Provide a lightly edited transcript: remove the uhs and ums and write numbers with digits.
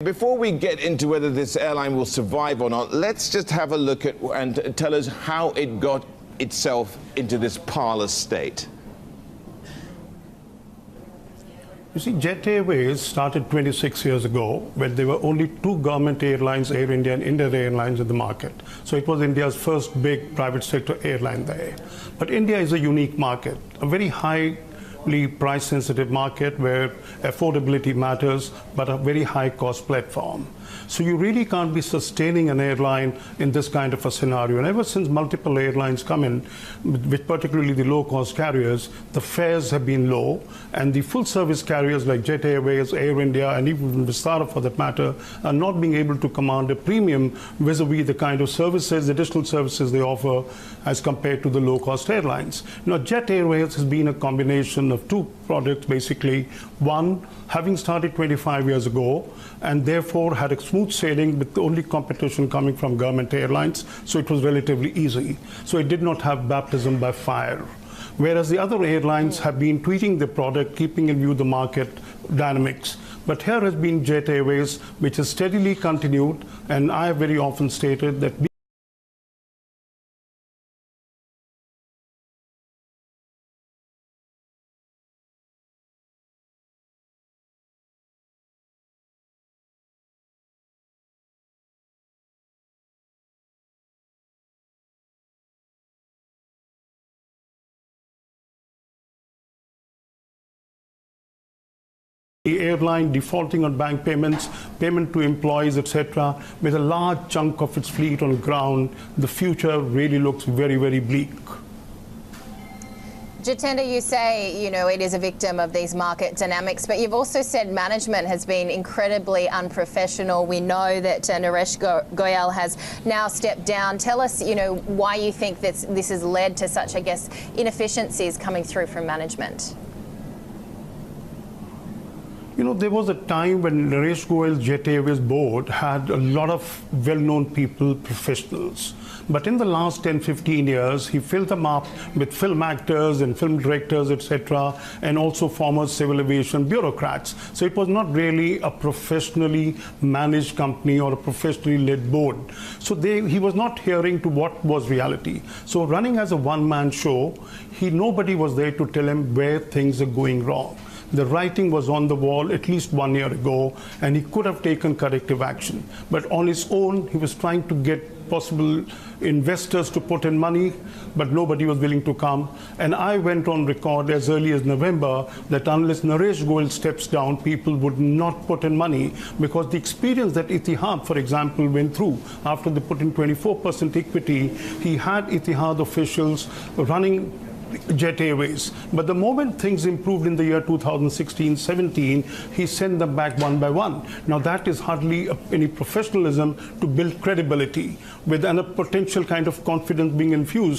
Before we get into whether this airline will survive or not, let's just have a look at and tell us how it got itself into this parlous state. You see, Jet Airways started 26 years ago when there were only two government airlines, Air India and Indian Airlines, in the market. So it was India's first big private sector airline there. But India is a unique market, a very highly price-sensitive market where affordability matters, but a very high-cost platform. So you really can't be sustaining an airline in this kind of a scenario. And ever since multiple airlines come in, with particularly the low-cost carriers, the fares have been low, and the full-service carriers like Jet Airways, Air India, and even Vistara for that matter, are not being able to command a premium vis-a-vis the kind of services, additional services they offer as compared to the low-cost airlines. Now, Jet Airways has been a combination of two products, basically. One, having started 25 years ago, and therefore had a smooth sailing with the only competition coming from government airlines, so it was relatively easy. So it did not have baptism by fire. Whereas the other airlines have been tweaking the product, keeping in view the market dynamics. But here has been Jet Airways, which has steadily continued, and I have very often stated that the airline defaulting on bank payments, payment to employees, etc., with a large chunk of its fleet on ground, the future really looks very, very bleak. Jitendra, you say, it is a victim of these market dynamics, but you've also said management has been incredibly unprofessional. We know that Naresh Goyal has now stepped down. Tell us, why you think this has led to such, I guess, inefficiencies coming through from management. There was a time when Naresh Goyal's Jet Airways board had a lot of well-known people, professionals. But in the last 10-15 years, he filled them up with film actors and film directors, etc., and also former civil aviation bureaucrats. So it was not really a professionally managed company or a professionally led board. So he was not hearing to what was reality. So running as a one-man show, nobody was there to tell him where things are going wrong. The writing was on the wall at least 1 year ago, and he could have taken corrective action. But on his own, he was trying to get possible investors to put in money, but nobody was willing to come. And I went on record as early as November that unless Naresh Goyal steps down, people would not put in money, because the experience that Etihad, for example, went through after they put in 24% equity, he had Etihad officials running Jet Airways. But the moment things improved in the year 2016-17, he sent them back one by one. Now that is hardly any professionalism to build credibility with a potential kind of confidence being infused.